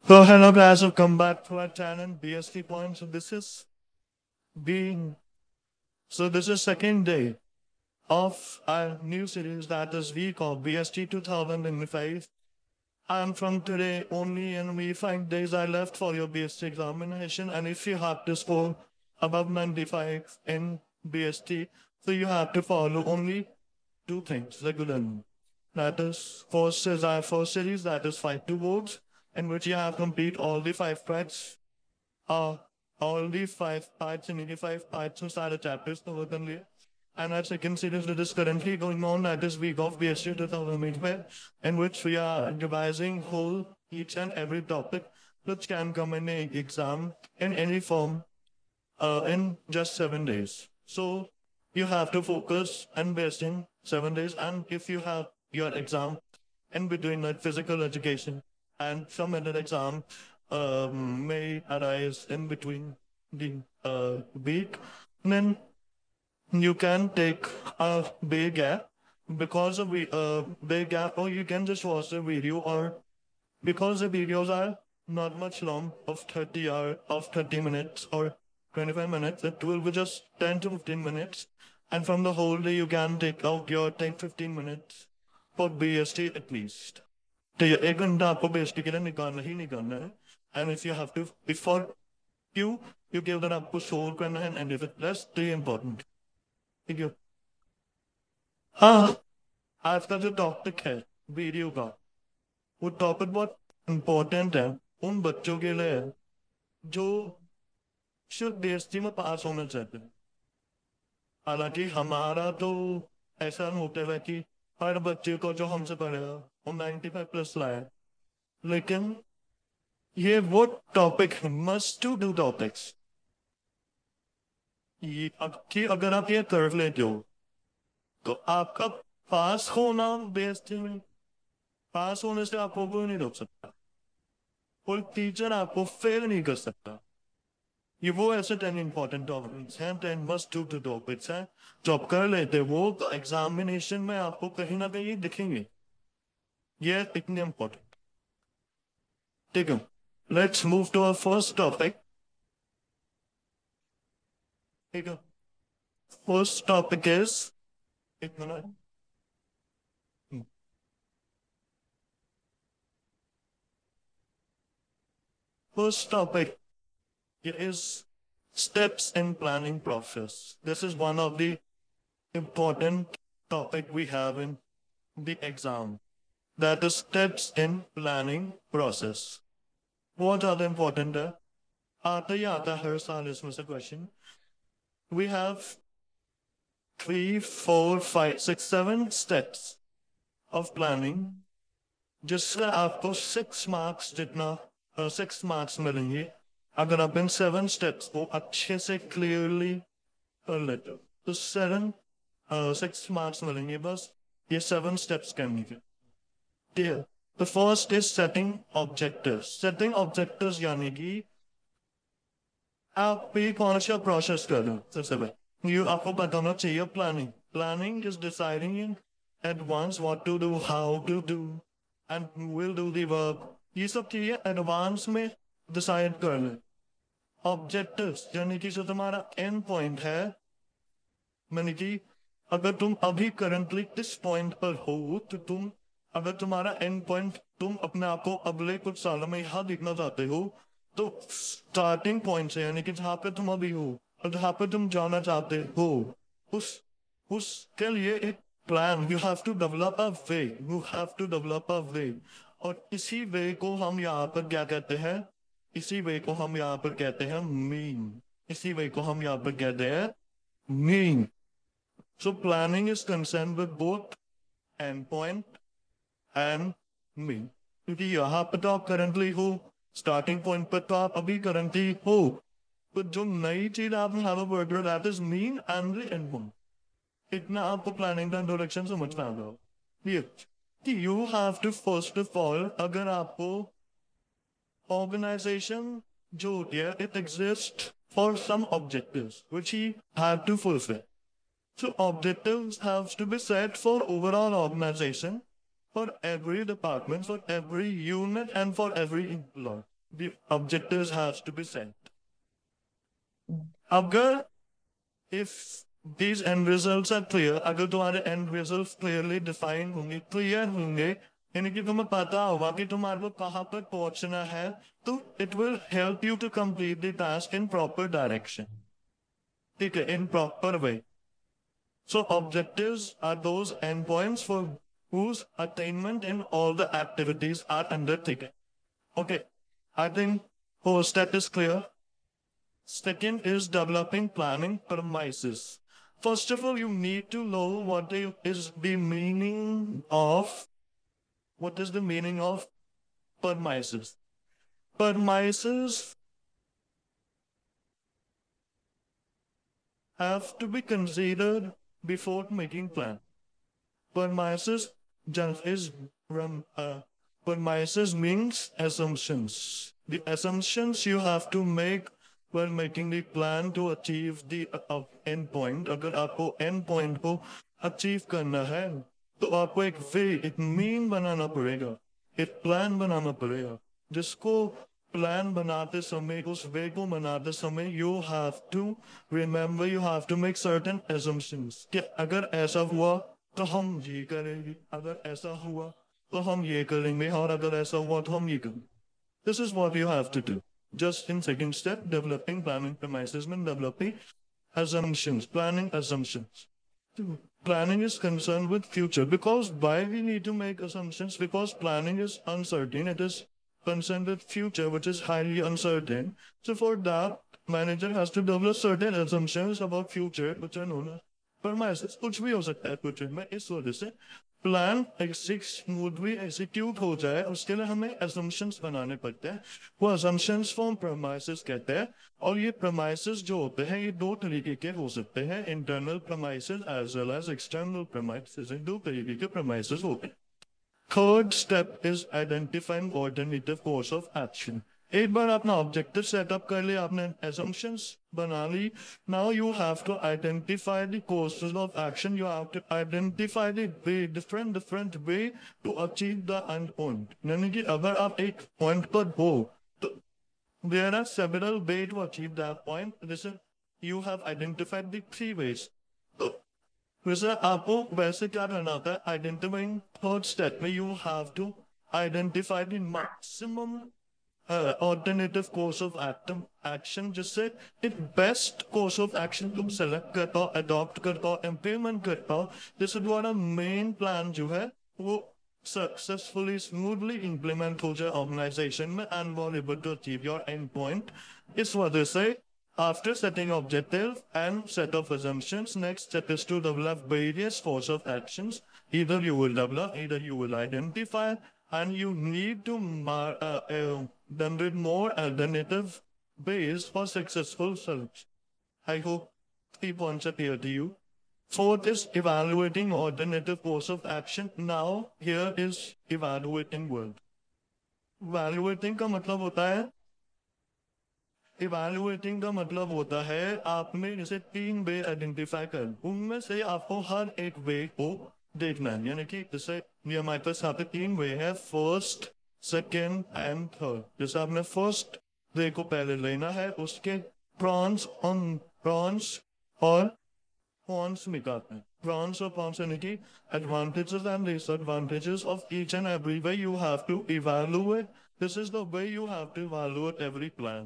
So hello guys, welcome back to our channel BST Point. Being this is second day of our new series that is we call BST 2005. And from today only and we 5 days are left for your BST examination, and if you have to score above 95 in BST, so you have to follow only two things regularly. That is first series, that is 5 2 boards, in which you have complete all the 5 parts, uh, all the 5 parts and 85 parts inside the chapters covered earlier. And our second series that is currently going on, that is week of BST 2025, in which we are revising whole each and every topic which can come in an exam in any form in just 7 days. So you have to focus and best in 7 days. And if you have your exam in between like physical education and some other exam may arise in between the week, then you can take a big gap because of big gap, or you can just watch the video, or because the videos are not much long of 30 minutes or 25 minutes, it will be just 10 to 15 minutes. And from the whole day, you can take out your 10-15 minutes for BST at least. तो ये 1 घंटा आपको BST के लिए निकालना ही निकालना है. And if you have to, before you give that आपको solve करना है, and if it that's the important. ठीक है. हाँ, आज का जो टॉपिक है वीडियो का, वो टॉपिक बहुत इम्पोर्टेंट है उन बच्चों के लिए जो सिर्फ BST में पास होना चाहते हैं. हालांकि हमारा तो ऐसा होता है कि हर बच्चे को जो हमसे पढ़ेगा वो 95+ लाए, लेकिन ये वो topic must to do topics कि अगर आप ये कर लेते हो तो आपका पास होना BST में, पास होने से आपको कोई नहीं रोक सकता, कोई टीचर आपको फेल नहीं कर सकता. ये वो ऐसे 10 इंपॉर्टेंट टॉपिक्स हैं, 10 मस्ट डू टॉपिक्स हैं जो आप कर लेते वो एग्जामिनेशन में आपको कहीं ना कहीं दिखेंगे. ये इतने इंपॉर्टेंट. ठीक है, let's move to our first topic. ठीक है, फर्स्ट टॉपिक इज, एक मिनट, first topic is steps in planning process. This is one of the important topic we have in the exam. That is steps in planning process. What are the important? आता ही आता हर साल इसमें से question. We have 3, 4, 5, 6, 7 steps of planning, जिससे आपको 6 marks जितना 6 marks मिलेंगे अगर आप इन 7 steps को अच्छे से clearly कर लेते हो. तो 6 marks मिलेंगे बस ये 7 steps करने के. Dear, the first is setting objectives. Setting objectives यानी कि आप भी कौन सा प्रोसेस कर रहे हो. सबसे पहले ये आपको बताना चाहिए planning. Planning is deciding in advance what to do, how to do, and who will do the work. ये सब चीजें एडवांस में डिसाइड कर ले. ऑब्जेक्टिव्स यानी कि जो तुम्हारा एंड पॉइंट है, यानी कि अगर तुम अभी करंटली किस पॉइंट पर हो, तो तुम अगर तुम्हारा एंड पॉइंट तुम अपने आप को अगले कुछ सालों में यहाँ दिखना चाहते हो, तो स्टार्टिंग पॉइंट से यानी कि जहाँ पे तुम अभी हो और जहाँ पे तुम जाना चाहते हो, उसके लिए एक plan, you have to develop a way, you have to develop a way. और इसी वे को हम यहाँ पर क्या कहते हैं, इसी वे को हम यहाँ पर कहते हैं मीन. इसी वे को हम यहाँ पर कहते हैं mean. So planning is concern with both and point and mean. क्योंकि यहाँ पर तो आप करंटली हो, स्टार्टिंग पॉइंट पर तो आप अभी करंटली हो, तो जो नई चीज आप have a word that is mean and the end point. इतना आपको प्लानिंग का इंट्रोडक्शन समझना होगा. You have to first of all, अगर आपको organization जो होती है, it exists for some objectives which he had to fulfill. So objectives have to be set for overall organization, for every department, for every unit, and for every employee. the objectives has to be set. अगर if these end results are clear, अगर तुम्हारे end results clearly defined होंगे, clear होंगे, यानी कि तुम्हें पता होगा कि तुम्हारे को कहाँ पर पहुंचना है, तो it will help you to complete the task in proper direction. ठीक है, in proper way. So objectives are those endpoints for whose attainment in all the activities are undertaken. Okay, I think first that is clear. Second is developing planning premises. First of all, you need to know what is the meaning of premises. Premises have to be considered before making plan. Premises premises means assumptions. The assumptions you have to make when making the plan to achieve the end point. अगर आपको end point को achieve करना है, तो आपको एक mean बनाना पड़ेगा, एक plan बनाना पड़ेगा, जिसको plan बनाते समय, उस way को बनाते समय, you have to remember, you have to make certain assumptions. कि अगर ऐसा हुआ, तो हम ये करेंगे, अगर ऐसा हुआ, तो हम ये करेंगे, और अगर ऐसा हुआ, तो हम ये करेंगे. This is what you have to do. Just in second step, developing planning premises means developing assumptions, planning assumptions. Planning is concerned with future, because why we need to make assumptions? Because planning is uncertain. It is concerned with future, which is highly uncertain. So for that, manager has to develop certain assumptions about future, which are known as premises. कुछ भी हो सकता है future में. इस वजह से plan smoothly execute हो जाए, उसके लिए हमें assumptions बनाने पड़ते हैं. वो assumptions फॉर्म premises कहते हैं. और ये premises जो होते हैं, ये दो तरीके के हो सकते हैं, internal premises as well as external premises. दो तरीके के premises होते हैं. Third step is identifying alternative course of action. एक बार अपना objective setup कर लिया, आपने assumptions बना ली. Now you have to identify the courses of action. You have to identify the different way to achieve the end point. यानी कि अगर आप एक point पर हो, तो there are several ways to achieve that point. Listen, you have identified the three ways. वैसे आपको वैसे क्या करना होता है? Identifying third step में you have to identify the maximum alternative course of action, जिससे एक best course of action तुम select कर पाओ, adopt कर पाओ, implement कर पाओ. जिससे तुम्हारा main plan जो है, वो successfully, smoothly implement हो जाए organization में, and you're able to achieve your end point. इस वजह से after setting objective and set of assumptions, next step is to develop various course of actions. Either you will develop, either you will identify, and you need to generate more alternative ways for successful solution. I hope 3 points are clear to you. Fourth is evaluating alternative course of action. Now, here is evaluating word. Evaluating का मतलब होता है, evaluating का मतलब होता है आपने जैसे 3 वे आइडेंटिफाई कर, उनमें से आपको हर एक वे को देखना है. यानी कि जैसे ये हमारे पास यहाँ पे 3 वे है, फर्स्ट, सेकेंड एंड थर्ड. जैसे आपने फर्स्ट वे को पहले लेना है, उसके प्रॉन्स और कॉन्स निकालते हैं. प्रॉन्स और कॉन्स यानी कि advantages and disadvantages of each and every way you have to evaluate. This is the way you have to evaluate every plan.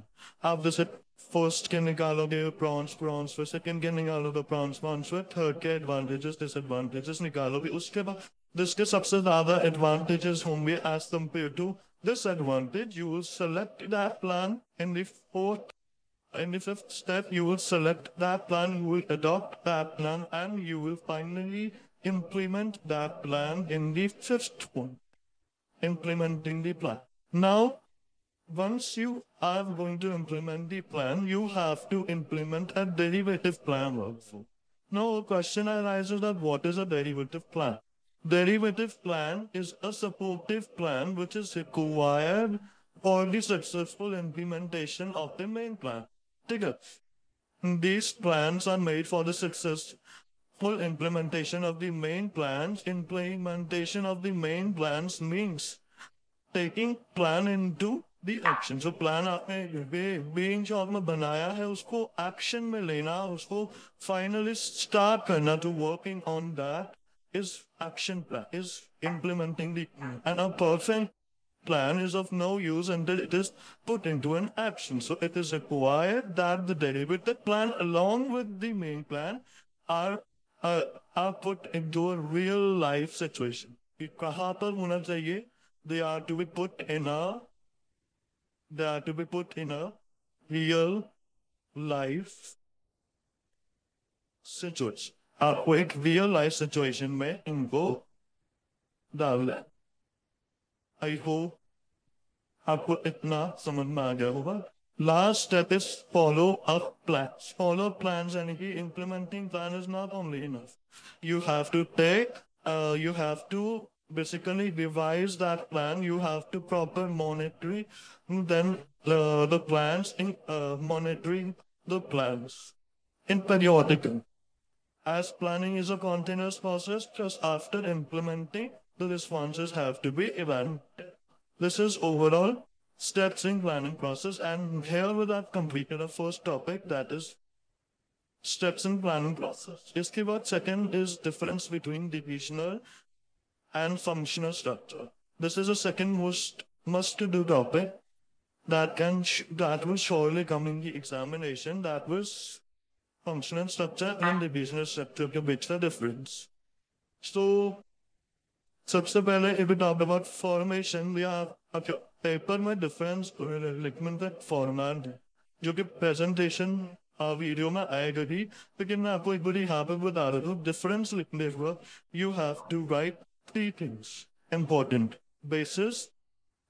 आप जैसे first के निकालोगे प्रॉन्स फिर सेकेंड के निकालोगे प्रॉन्स फिर थर्ड के एडवांटेजेस डिसएडवांटेजेस निकालोगे. उसके बाद जिसके सबसे ज्यादा एडवांटेजेस होंगे as compared to disadvantage, you will select that plan. In the fifth step, you will select that plan, you will adopt that plan, and you will finally implement that plan in the fifth one. Implementing the plan. Now, once you are going to implement the plan, you have to implement a derivative plan also. Now, a question arises that what is a derivative plan? Derivative plan is a supportive plan which is required for the successful implementation of the main plan. These plans are made for the successful implementation of the main plans. Implementation of the main plans means taking plan into the action. जो plan आपने bench of में बनाया है उसको action में लेना, उसको finally start करना, to working on that is action plan, is implementing the and a perfect plan is of no use until it is put into an action. So it is required that the derivative plan along with the main plan are are put into a real life situation. कि कहाँ पर होना चाहिए? They are to be put in a real life situation. आपको एक real life situation में इनको डालना है. I hope आपको इतना समझ में आ गया होगा. Last step is follow up plans. Follow up plans यानी कि implementing plan is not only enough. You have to basically revise that plan. You have to proper monitoring then the plans in monitoring the plans in periodical. As planning is a continuous process, just after implementing, the responses have to be evaluated. This is overall steps in planning process, and here we have completed the first topic, that is steps in planning process. इसके बाद second is difference between divisional and functional structure. This is the second most must-to-do topic that will surely come in the examination. That was functional structure and divisional structure के बीच का difference. So सबसे पहले if we talk about formation, we have paper में difference लिखने का format है जो कि प्रेजेंटेशन वीडियो में आएगा ही, लेकिन मैं आपको एक बार यहाँ पे बता रहा हूँ. डिफरेंस लिखने के you have to write 3 things important. Basis,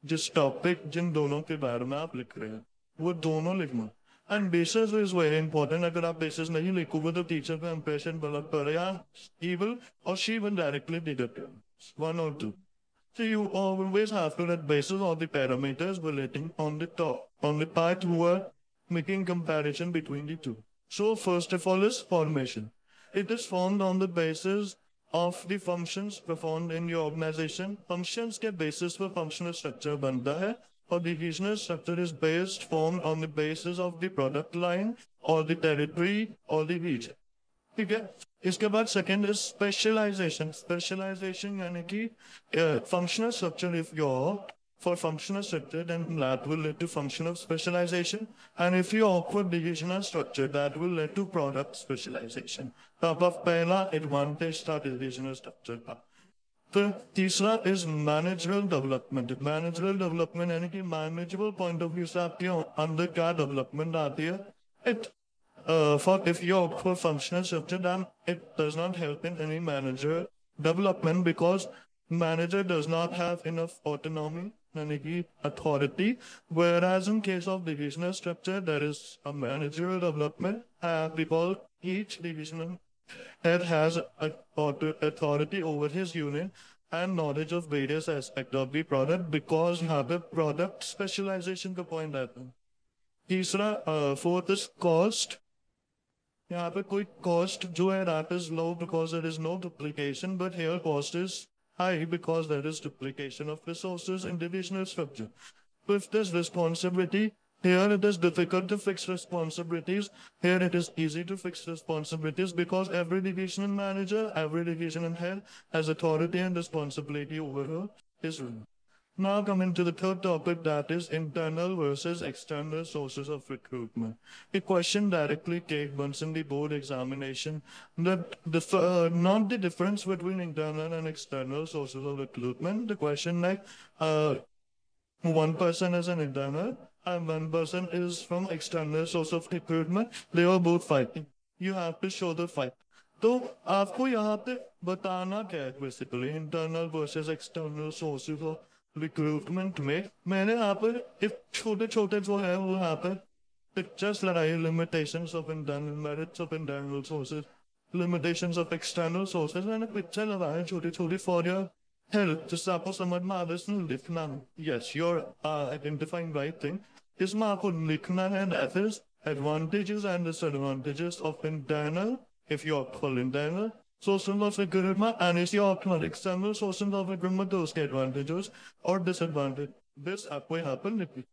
जिस टॉपिक जिन दोनों के बारे में आप लिख रहे हैं वो दोनों लिखना. And bases is very important. अगर आप बेसिस नहीं लिखोगे तो टीचर का इंप्रेशन गलत पड़ेगा. ही विल और she will directly deduct 1 or 2. So you always have to write basis of the parameters relating on the top, on the part who are making comparison between the two. So first of all is formation. It is formed on the basis of the functions performed in your organization. Functions के basis पर functional structure बनता है, और the divisional structure is formed on the basis of the product line or the territory or the region. ठीक है. इसके बाद second is specialisation. Specialisation यानी कि functional structure. If you for functional structure, then that will lead to functional specialization, and if you offer divisional structure, that will lead to product specialization. अब पहला advantage था divisional structure का. तो तीसरा is managerial development. Managerial development यानी कि manageable point of view से आपके अंदर क्या development आती है. If you opt for functional structure, then it does not help in any manager development, because manager does not have enough autonomy and authority. Whereas in case of divisional structure, there is a managerial development, because each divisional head has authority over his unit and knowledge of various aspects of the product, because यहाँ पे product specialization का point आता है. तीसरा fourth is cost. यहाँ पे कोई cost जो है that is low because there is no duplication, but here cost is high because there is duplication of resources in divisional structure. With this responsibility, here it is difficult to fix responsibilities. Here it is easy to fix responsibilities because every divisional manager, every divisional head has authority and responsibility over his room. Now coming to the third topic, that is internal versus external sources of recruitment. A question directly came once in the board examination, that not the difference between internal and external sources of recruitment. The question like one person is an internal and one person is from external source of recruitment. They are both fighting. You have to show the fight. तो आपको यहाँ पे बताना क्या है basically internal versus external sources of recruitment में. मैंने यहाँ पर एक छोटे छोटे जो है वो यहाँ पर पिक्चर्स लगाई. Limitations of internal, merits of internal sources, limitations of external sources. मैंने पिक्चर लगाए छोटी छोटी फॉर योर हेल्प, जिससे आपको समझ में आ रहा है लिखना. Yes, you are identifying right thing. इसमें आपको लिखना है that is advantages and disadvantages of internal if you opt for internal sources of recruitment, and if you opt for external sources of recruitment, those advantages or disadvantages. This आपको यहाँ पर लिखी.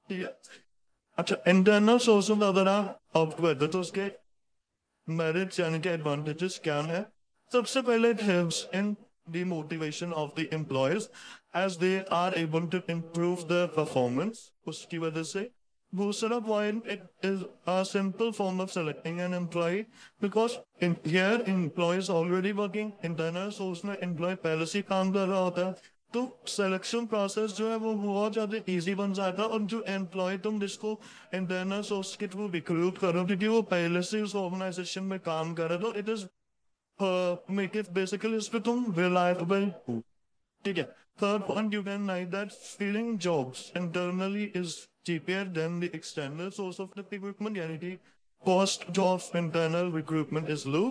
ठीक है। अच्छा, इंटरनल सोर्स अगर आप वैसे तो उसके मेरिट्स यानी कि एडवांटेजेस क्या है? सबसे पहले it helps in the motivation of the employees as they are able to improve their performance. उसकी वजह से दूसरा point, it is a simple form of selecting an employee because in here employees already working. internal source में employee पहले से ही काम कर रहा होता है, तो सिलेक्शन प्रोसेस जो है वो बहुत ज्यादा इजी बन जाता है। और जो एम्प्लॉय तुम जिसको इंटरनल सोर्स के थ्रू रिक्रूट करो क्योंकि वो पहले से उस ऑर्गेनाइजेशन में काम कर रहे, तो it is make it basically इस पे तुम रिलायबल हो। ठीक है। Third point, you can like that filling jobs internally is cheaper than the external source of the recruitment, यानी कि cost of internal recruitment is low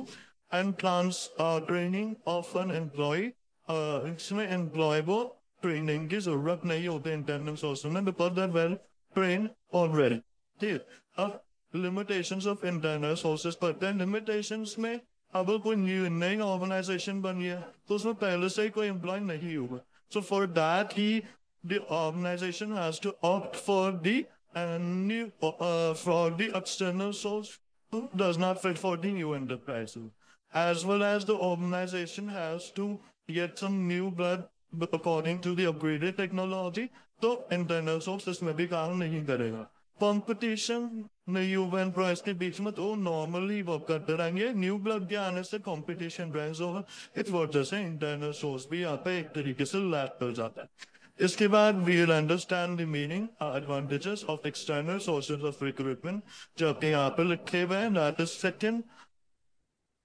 and plans training of an employee, इसमें employ को training की जरूरत नहीं होती internal source में because they well train already. ठीक है। अब लिमिटेशंस ऑफ इंटरनल सोर्सेज पढ़ते हैं। लिमिटेशंस में अब कोई नई ऑर्गेनाइजेशन बनी है तो उसमें पहले से ही कोई एम्प्लॉय नहीं होगा, so for that he the organization has to opt for the external source who does not fit for the new enterprises, as well as the organization has to get some new blood according to the upgraded technology. तो internal source इसमें भी काम नहीं करेगा। Competition new employees के बीच में तो normally work करते रहेंगे, न्यू ब्लड के आने से कंपटीशन राइज होगा, इस वजह से इंटरनल सोर्स भी यहाँ पे एक तरीके से लैग कर जाता है। इसके बाद we will understand the meaning advantages of external sources of recruitment, जो कि यहाँ पे लिखे हुए हैं। दैट इज सेकंड,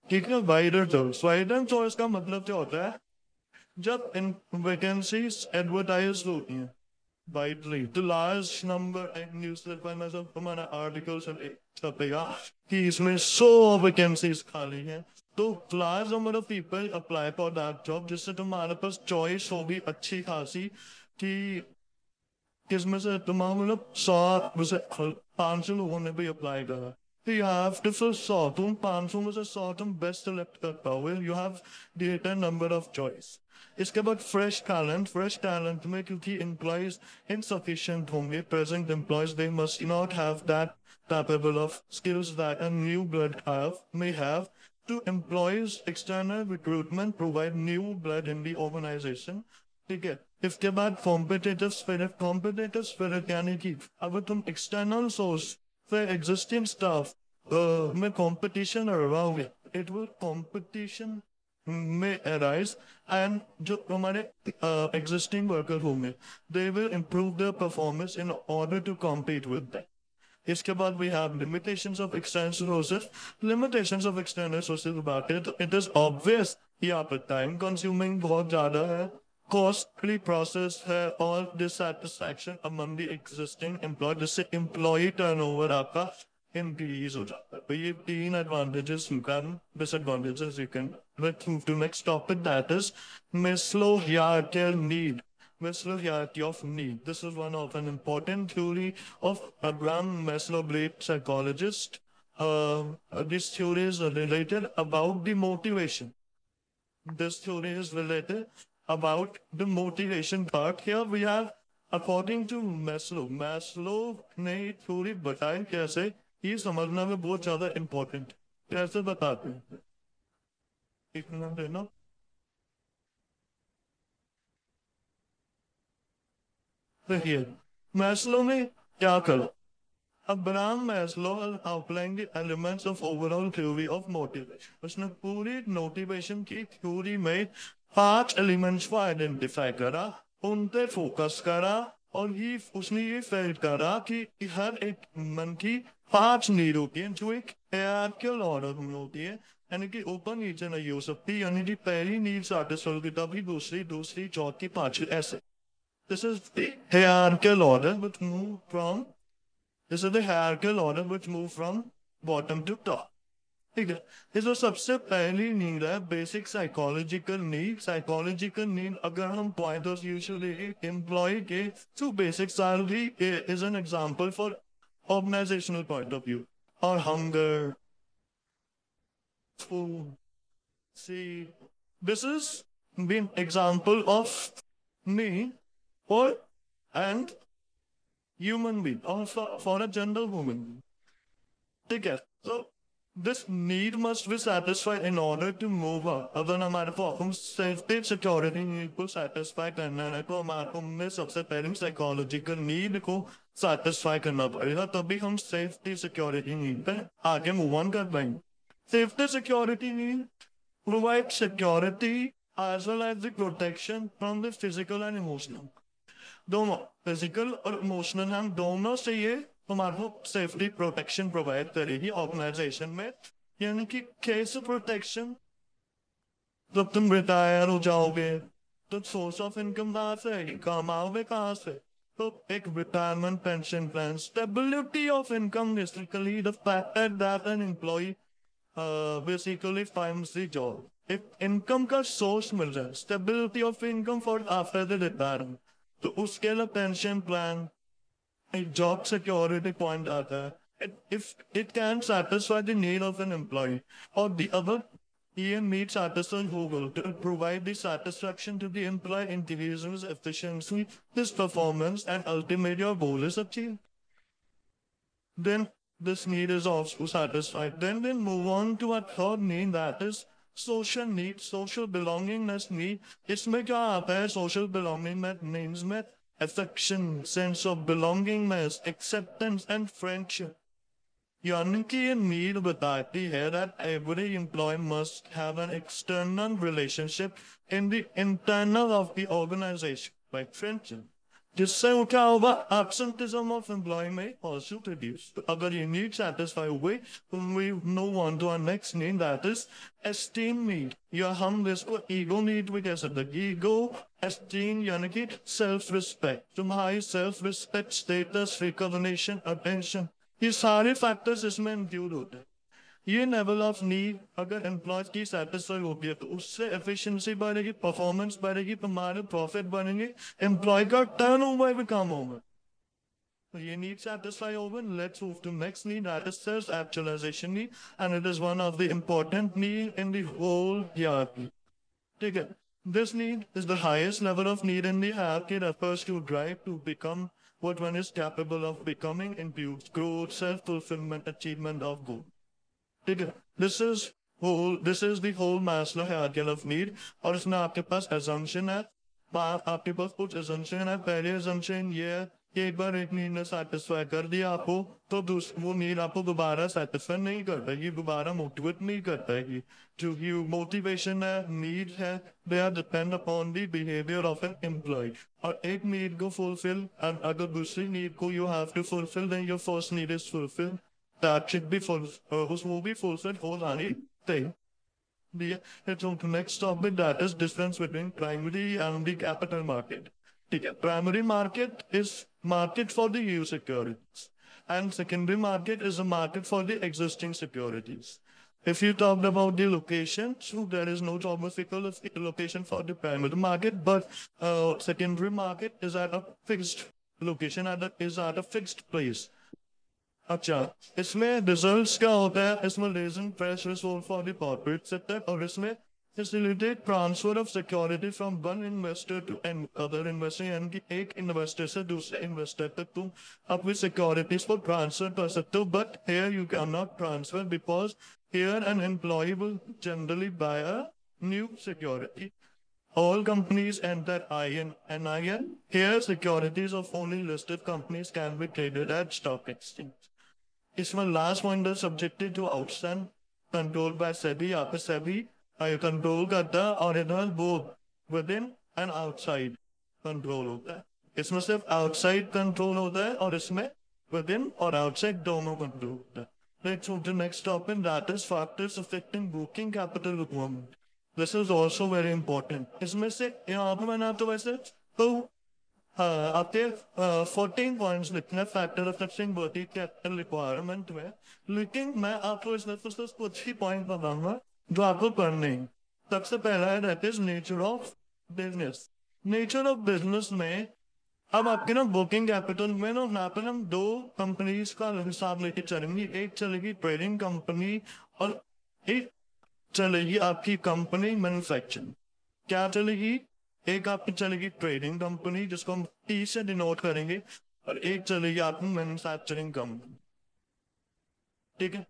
ठीक है, वाइडर चॉइस। वाइडर चॉइस का मतलब क्या होता है? जब इन वैकेंसीज एडवर्टाइज होती हैं widely, the large number of newspaper में जब हमारा आर्टिकल्स छपेगा कि इसमें 100 वैकेंसीज खाली हैं, तो large number of people apply for that job, जिससे तुम्हारे पास चॉइस होगी अच्छी खासी कि किसमें से तुम्हारा मतलब 500 लोगों ने भी अप्लाई करा। You have to fill 100, तुम 500 में से 100 तुम बेस्ट सेलेक्ट कर पाओगे। You have greater number of choice. इसके बाद फ्रेश टैलेंट में क्योंकि एम्प्लॉयज इनसफिशिएंट होंगे, present employees they must not have that capable of skills that a new blood may have. To employees, external recruitment provide new blood in the organization. ठीक है। इसके बाद competitive spirit यानी कि अगर तुम एक्सटर्नल सोर्स फिर एग्जिस्टिंग स्टाफ में कंपटीशन लगाओगे, it will competition may arise and जो हमारे existing workers होंगे they will improve their performance in order to compete with them. इसके बाद we have limitations of external sources. Limitations of external sources about it is obvious, यहाँ पर time consuming बहुत ज़्यादा है, costly process है और dissatisfaction among the existing employee, जिससे employee turnover आपका increase हो जाता है। तो ये 3 advantages you can, disadvantages you can. Let's move to next topic, that is Maslow hierarchical need. Maslow hierarchy of need. This is one of an important theory of Abraham Maslow, great psychologist. This theory is related about the motivation. This theory is related about the motivation part. Here we have, according to Maslow ने theory बताई कैसे, ये समझना में बहुत ज्यादा important। कैसे बताते हैं? इतना देना। देखिए मैस्लो ने क्या करा। Abraham Maslow outlined the elements of overall theory of motivation. उसने पूरी मोटिवेशन की थ्योरी में 5 एलिमेंट्स को आइडेंटिफाई करा, उन पे फोकस करा और उसने ये फेल करा कि हर एक मन की 5 नीड होती है जो एक हायरार्किकल ऑर्डर में होती है, यानी कि ऊपर नीचे नहीं हो सकती, यानी कि पहली नीड सैटिस्फाई होगी तभी दूसरी चौथी पांचवी ऐसे। This is the hierarchical order which move from This is the hierarchical order which move from bottom to top. ठीक है। इसमें सबसे पहली नीड है basic psychological need. Psychological need अगर हम पॉइंटर्स यूजुअली एम्प्लॉय के to basic salary is an example for organisational point of view, और hunger, food, see, this is been example of need, or and human being or for a general woman. ठीक है, so this need must be satisfied in order to move on. अगर हमारे को हम safety security need को satisfy करना है तो हमारे को हमें सबसे पहले psychological need को satisfy करना पड़ेगा, तभी हम safety security need पे आगे move on कर पाएंगे. Safety security need provide security as well as the protection from the physical and emotional. दोनों फिजिकल और इमोशनल हम दोनों से ये हमारे को सेफ्टी प्रोटेक्शन प्रोवाइड करेगी ऑर्गेनाइजेशन में. यानी कि कैसे प्रोटेक्शन, जब तुम रिटायर हो जाओगे तो सोर्स ऑफ इनकम कहाँ से है, कमाओगे कहाँ से. तो एक retirement pension plan, stability of income, basically the fact that an employ basically finds the job. एक इनकम का सोर्स मिल जाए, stability of income for after the retirement, तो उसके लिए पेंशन प्लान एक जॉब सिक्योरिटी पॉइंट आता है. If it can satisfy the need of an employee, or the other EM needs satisfied Google to provide the satisfaction to the employee, increases efficiency, his performance, and ultimately your goal is achieved. Then this need is also satisfied. Then we move on to a third need, that is social need, social belongingness need. इसमें क्या आता है social belongingness needs में affection, sense of belongingness, acceptance, and friendship. यानी कि ये need बताती है that every employee must have an external relationship in the internal of the organization, like friendship. जिससे क्या होगा, absenteeism of employee may also reduce. अगर ये need satisfy हुए तो we move on to our next need, that is esteem need. या हम इसको ego need भी कह सकते हैं. Ego, esteem यानी कि self respect, तुम्हारी self respect, status, recognition, attention, ये सारे factors इसमें include होते हैं. ये लेवल ऑफ नीड अगर एम्प्लॉय की सेटिस्फाई होगी तो उससे एफिशिएंसी बढ़ेगी, परफॉर्मेंस बढ़ेगी, तुम्हारे प्रॉफिट बढ़ेंगे, एम्प्लॉय का टर्नओवर भी कम होगा. तो ये नीड सेटिस्फाई होगा. Let's move to next need, that is self actualisation need, and it is one of the important need in the whole hierarchy. ठीक है, this need is the highest level of need in the hierarchy, refers to drive to become what one is capable of becoming, includes growth, self-fulfillment, achievement of goal. This is the whole Maslow hierarchy of need. और इसमें आपके पास assumption है, आपके पास कुछ assumption है. पहले assumption ये है कि एक बार एक नीड ने satisfy कर दिया आपको तो वो नीड आपको दोबारा satisfy नहीं करता, ये दोबारा motivate नहीं करता है. जो ये motivation है, need है, they are depend upon the behavior of an employee. और एक need को fulfill, and अगर दूसरी need को you have to fulfill, then your first need is fulfilled. That should be will be fulfilled wholeheartedly. Let's move to next topic, that is difference between primary and the capital market. Primary market is market for the new securities, and secondary market is a market for the existing securities. If you talked about the location, so there is no geographical location for the primary market, but secondary market is at a fixed location, is at a fixed place. अच्छा, इसमें results क्या होता है, इसमें raising fresh resource for the corporate sector, और इसमें facilitate transfer of security from one investor to another investor. यानी कि एक इन्वेस्टर से दूसरे इन्वेस्टर तक तुम अपनी सिक्योरिटीज को ट्रांसफर कर सकते हो. But here you cannot transfer because here an employee will generally buy a new security. All companies enter NIN. Here securities of only listed companies can be traded at stock exchange. इसमें last point है subjected to outstand, control by SEBI. यहाँ पे SEBI control करता है और इधर वो within and outside control होता है. इसमें सिर्फ आउटसाइड कंट्रोल होता है और इसमें विद इन और आउटसाइड दोनों कंट्रोल होता है. Let's move to next topic, that is factors affecting working capital requirement. This is also very important. इसमें से यहाँ पे मैंने तो वैसे तो आपके 14 पॉइंट्स लिखने factor affecting working capital requirement में, लेकिन मैं आपको इसमें कुछ ही पॉइंट बताऊंगा जो आपको करने हैं. सबसे पहला है that is nature of business. Nature of business में अब आपके ना वर्किंग कैपिटल में ना यहाँ पर हम दो कंपनीज का हिसाब लेके चलेंगे. एक चलेगी ट्रेडिंग कंपनी और एक चलेगी आपकी कंपनी मैन्युफैक्चरिंग. क्या चलेगी, एक आपकी चलेगी ट्रेडिंग कंपनी जिसको हम टी से डिनोट करेंगे, और एक चलेगी आपकी मैन्युफैक्चरिंग कंपनी। ठीक है,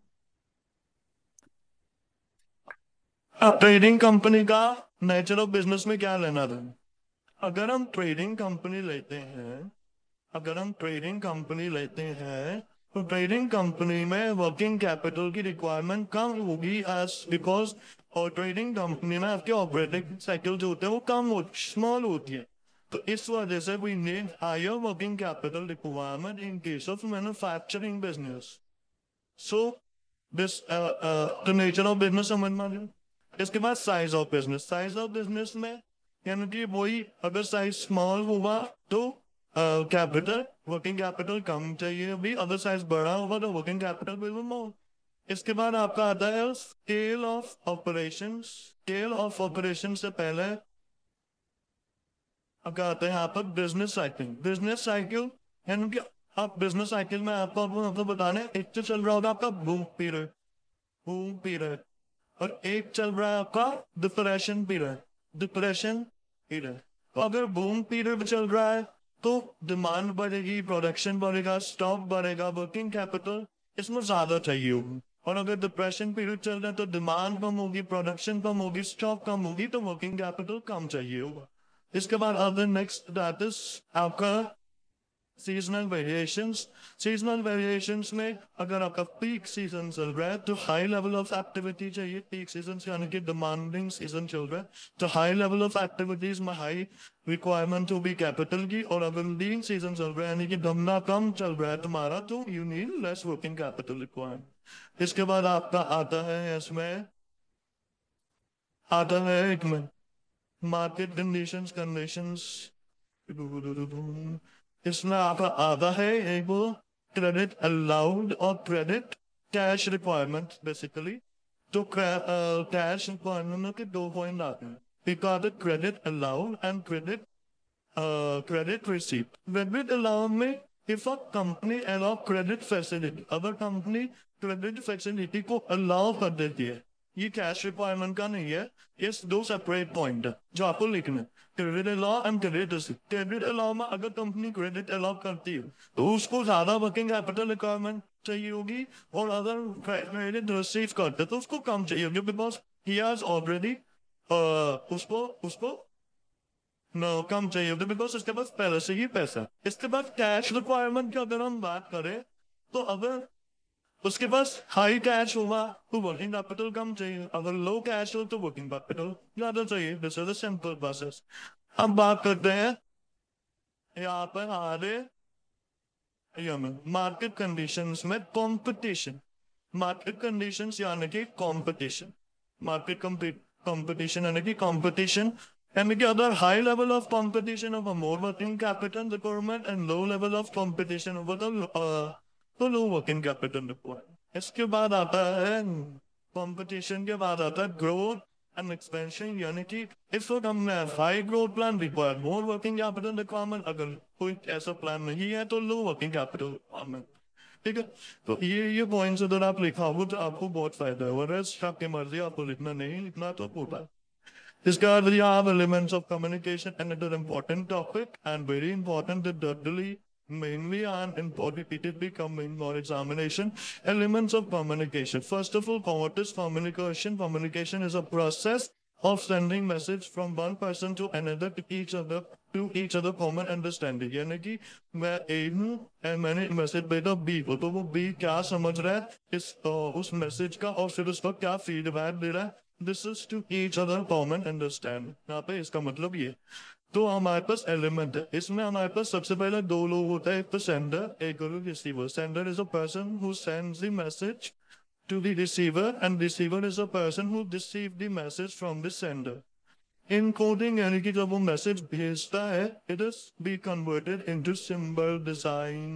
अब ट्रेडिंग कंपनी का नेचर ऑफ बिजनेस में क्या लेना था? अगर हम ट्रेडिंग कंपनी लेते हैं, अगर हम ट्रेडिंग कंपनी लेते हैं तो ट्रेडिंग कंपनी में वर्किंग कैपिटल की रिक्वायरमेंट कम होगी एज बिकॉज, और ट्रेडिंग कंपनी में आपके ऑपरेटिंग साइकिल जो होते हैं वो कम स्मॉल होती है। तो इस वजह से we need higher working capital requirement in case of manufacturing business. So this the nature of business समझ में आ गया। इसके बाद size of business, size of business में यानी कि वही, अगर साइज स्मॉल हुआ तो कैपिटल वर्किंग कैपिटल कम चाहिए, भी अगर साइज बड़ा होगा तो working capital will be more. इसके बाद आपका आता है scale of operation. Scale of operation से पहले आपका आता है यहाँ पर बिजनेस साइकिल। बिजनेस साइकिल यानी कि आप बिजनेस साइकिल में आपको बताने, एक तो चल रहा होगा आपका बूम पीरियड, बूम पीरियड, और एक चल रहा है आपका डिप्रेशन पीरियड, डिप्रेशन पीरियड। तो अगर बूम पीरियड चल रहा है तो डिमांड बढ़ेगी, प्रोडक्शन बढ़ेगा, स्टॉक बढ़ेगा, वर्किंग कैपिटल इसमें ज्यादा चाहिए होगी। और अगर डिप्रेशन पीरियड चल रहा है तो डिमांड कम होगी, प्रोडक्शन कम होगी, स्टॉक कम होगी, तो वर्किंग कैपिटल कम चाहिए होगा। इसके बाद अदर नेक्स्ट दैट इज आपका सीजनल वेरिएशंस। सीजनल वेरिएशंस में अगर आपका पीक सीजन चल रहा है तो हाई लेवल ऑफ एक्टिविटी चाहिए। पीक सीजन यानी कि डिमांडिंग सीजन चल रहा है तो हाई लेवल ऑफ एक्टिविटीज में हाई रिक्वायरमेंट होगी कैपिटल की। और अगर लीन सीजन चल रहा है यानी कि धमना कम चल रहा है तुम्हारा, तो you need less working capital requirement. इसके बाद आपका आता है इसमें, आता है एक में मार्केट कंडीशंस, इसमें आपका आता है एक वो क्रेडिट अलाउड और क्रेडिट कैश रिक्वायरमेंट बेसिकली। तो कैश रिक्वायरमेंट के दो पॉइंट आते हैं, एक आता है credit allowed and credit credit receipt. Credit allowed में if a company allow credit facility, अगर कंपनी क्रेडिट फैसिलिटी को अलाउ कर देती है, ये कैश रिक्वायरमेंट का नहीं है, ये दो सेपरेट पॉइंट है जो आपको लिखना है, credit allow and credit receipt. Credit allow में अगर कंपनी क्रेडिट अलाउ करती है तो उसको ज्यादा वर्किंग कैपिटल रिक्वायरमेंट चाहिए होगी, और अगर क्रेडिट रिसीव करते तो उसको कम चाहिए होगी, बिकॉज ही हैज ऑलरेडी उसको उसको नो कम चाहिए होगी बिकॉज उसके पास पहले से ही पैसा। इसके बाद कैश रिक्वायरमेंट की अगर हम बात करें तो अगर उसके पास हाई कैश होगा तो वर्किंग कैपिटल कम चाहिए, अगर लो कैश हो तो वर्किंग कैपिटल ज्यादा चाहिए। This is a simple process. अब बात करते हैं यहाँ पर हमारे मार्केट कंडीशंस में कंपटीशन। मार्केट कंडीशंस यानी कि कंपटीशन, मार्केट कंपटीशन यानी कि कंपटीशन, यानी कि other high level of competition of a more working capital requirement and low level of competition of तो लो वर्किंग कैपिटल रिक्वायरमेंट। इसके बाद आता है कंपटीशन के बाद आता है ग्रोथ एंड एक्सपेंशन, यानी कि इस वक्त हमने high growth plan require more working capital requirement, अगर कोई ऐसा प्लान नहीं है तो लो वर्किंग कैपिटल रिक्वायरमेंट। ठीक है, तो ये पॉइंट्स अगर आप लिखा हो तो आपको बहुत फायदा है, वरस आपकी मर्जी, आपको लिखना नहीं लिखना तो होता है। इसके बाद we have elements of communication, another important topic and very important that Dudley mainly and important becoming more examination. Elements of communication. First of all, what is communication? Communication is a process of sending message from one person to another to each other common understanding। यानी कि मैं A हूँ and मैंने message भेजा B को, तो वो B क्या समझ रहा है इस उस मैसेज का और फिर उसका क्या फीडबैक दे रहा है, this is to each other common understand. यहाँ पे इसका मतलब ये, तो हमारे पास एलिमेंट है, इसमें हमारे पास सबसे पहले दो लोग होता है, एक तो सेंडर एक receiver. Sender is a person who sends the message to the receiver and receiver is a person who received the message from the sender। Encoding यानी कि जब वो मैसेज भेजता है it is be converted into symbol, design,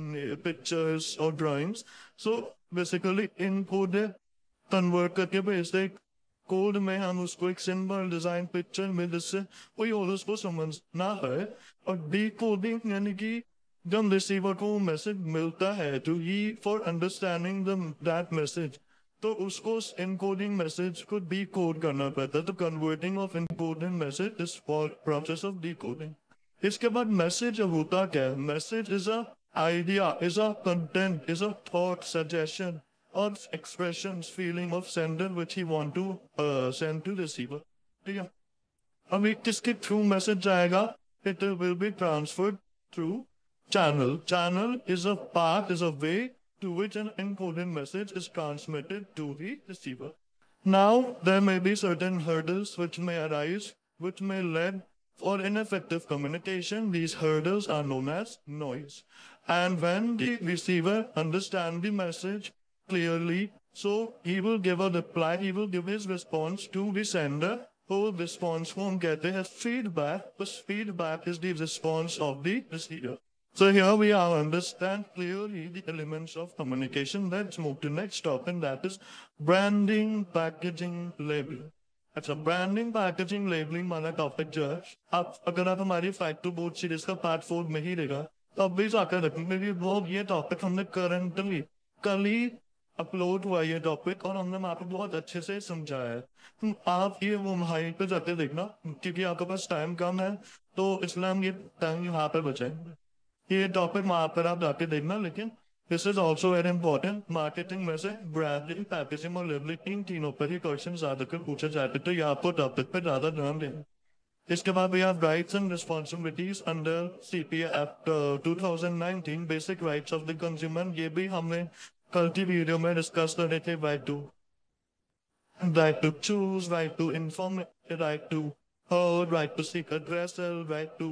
pictures और drawings। So basically encode convert करके भेजते code में हम उसको एक सिंबल, डिजाइन, पिक्चर में जिससे कोई और उसको समझना है। और डिकोडिंग यानी कि जब रिसीवर को मैसेज मिलता है तो ही फॉर अंडरस्टैंडिंग दैट मैसेज, तो उसको इनकोडिंग मैसेज को डिकोड करना पड़ता है। तो converting of encoding message is for process of decoding. इसके बाद मैसेज होता क्या है? Message is a Idea is a content, is a thought, suggestion, or expressions, feeling of sender which he want to send to receiver. ठीक है? अभी किसके through message जाएगा? It will be transferred through channel. Channel is a path, is a way to which an encoded message is transmitted to the receiver. Now, there may be certain hurdles which may arise, which may lead for ineffective communication. These hurdles are known as noise. And when the receiver understands the message clearly, so he will give a reply, he will give his response to the sender, who response won't get his feedback. This feedback is the response of the receiver. So here we are understand clearly the elements of communication. Let's move to next topic, that is branding, packaging, labeling. अच्छा, branding packaging labelling वाला topic जो है, आप अगर आप हमारी fight to board series का part 4 में ही रहेगा तो अब भी जाकर रखेंगे कि वो ये टॉपिक हमने करंटली कल ही अपलोड हुआ ये टॉपिक और हमने वहाँ पे बहुत अच्छे से समझाया है। तो आप ये वो हाइट पे जाके देखना, क्योंकि आपके पास टाइम कम है तो इसलिए हम ये टाइम यहाँ पे बचाएंगे। ये टॉपिक वहाँ पर आप जाके देखना, लेकिन this is also very important. Marketing में से ब्रांडिंग, पैकेजिंग और लेबलिंग इन तीनों पर ही क्वेश्चन ज्यादातर पूछे जाते, तो ये आपको टॉपिक पर ज्यादा ध्यान देना। इसके बाद we have rights and responsibilities under CPA act 2019, basic rights of the consumer. ये भी हमने कल की वीडियो में डिस्कस कर रहे थे। right to choose, right to inform, right to hold, right to seek addressal, right to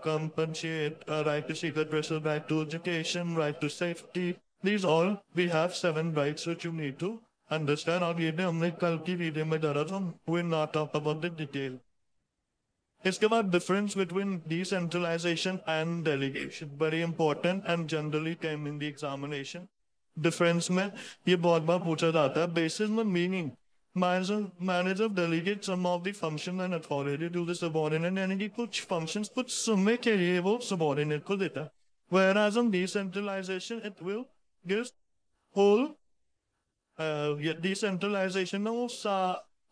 compensate, right to seek addressal, right to education, right to safety. These all, we have 7 rights which you need to understand. और ये भी हमने कल की video में डाला था, we'll not talk about the detail. इसके बाद difference between decentralization and delegation, very important and generally came in the examination. Difference में ये बहुत बार पूछा जाता है। Basis में meaning, manager delegate some of the function and authority to the subordinate, यानी कि कुछ functions कुछ समय के लिए वो subordinate को देता है। Whereas on decentralization it will give whole decentralization में वो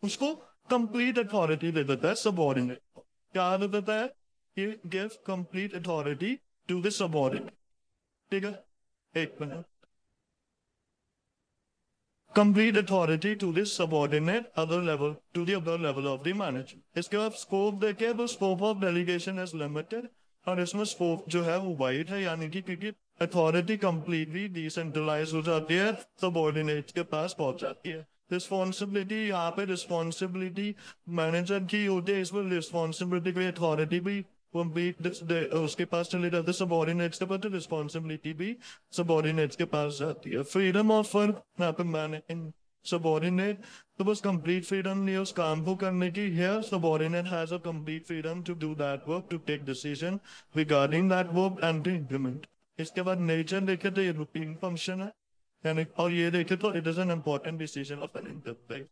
उसको complete authority दे देता है subordinate। क्या दे देता है? He gives complete authority to the subordinate। ठीक है, एक minute. Complete authority to this subordinate other level, to the other level of the manager. इसके बाद scope देखे तो scope of delegation is limited, और इसमें scope जो है वो wide है, यानी कि क्योंकि authority completely decentralized हो जाती है, subordinate के पास पहुंच जाती है। Responsibility, यहाँ पे responsibility manager की होती है, इसमें responsibility की authority भी उसके पास चले जाते, सबॉर्डिनेट्स के पास रिस्पॉन्सिबिलिटी भी सबॉर्डिनेट्स के पास जाती है। फ्रीडम ऑफ वर्क, यहाँ पे मैंने इन सबॉर्डिनेट तो बस कंप्लीट फ्रीडम नहीं है उस काम को करने की। Here subordinate has a complete freedom to do that work, to take decision regarding that work and to implement. इसके बाद नेचर देखे तो ये रूटीन फंक्शन है, यानी और ये देखे तो it is an important decision of an enterprise.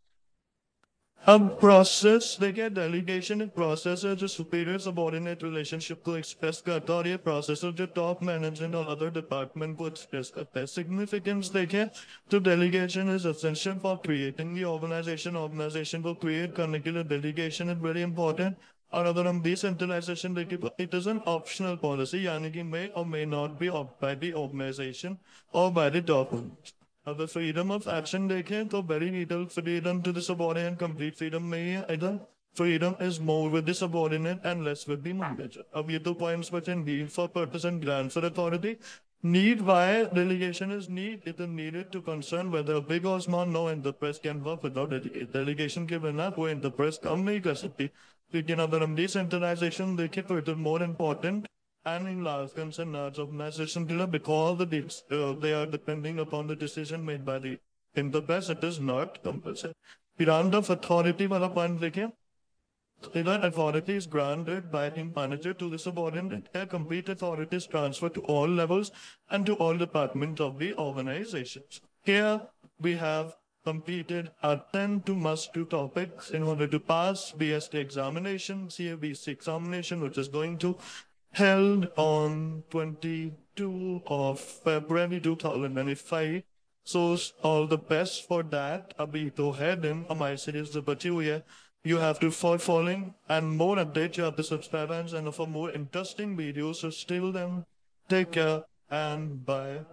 अब प्रोसेस देखिए, डेलीगेशन एक प्रोसेस है जो सुपीरियर सबॉर्डिनेट रिलेशनशिप को एक्सप्रेस करता है, और ये प्रोसेस है जो टॉप मैनेजमेंट और अदर डिपार्टमेंट को एक्सप्रेस करता है। सिग्निफिकेंस देखें तो delegation is essential for creating the organisation को क्रिएट करने के लिए डेलीगेशन इज वेरी इंपॉर्टेंट। और अगर हम डिसेंट्रलाइजेशन देखें तो it is an optional policy, यानी कि मे और may not be by the organisation और बाय द टॉप। अगर फ्रीडम ऑफ एक्शन देखें तो very little freedom to the subordinate, complete freedom नहीं है। इधर freedom is more with the subordinate and less with the manager. अब ये दो पॉइंट्स बचे, need for purpose and grant for authority. Need, why delegation is need? It is needed to concern whether big or small, no enterprise can work without delegation. Delegation के बिना कोई enterprise काम नहीं कर सकती। लेकिन अगर हम decentralization देखें तो it is more important and in large concern large organization because they are depending upon the decision made by the enterprise, it is not compulsory. Grant of authority वाला point देखें, that authority is granted by the manager to the subordinate. A complete authority is transferred to all levels and to all departments of the organizations. Here we have completed our 10 to must do topics in order to pass BST examination, CABC examination, which is going to held on 22 of February 2025. So all the best for that. Abhi to head in my series the bachi hui hai. You have to following and more updates you have to subscribe and for more interesting videos. So still then, take care and bye.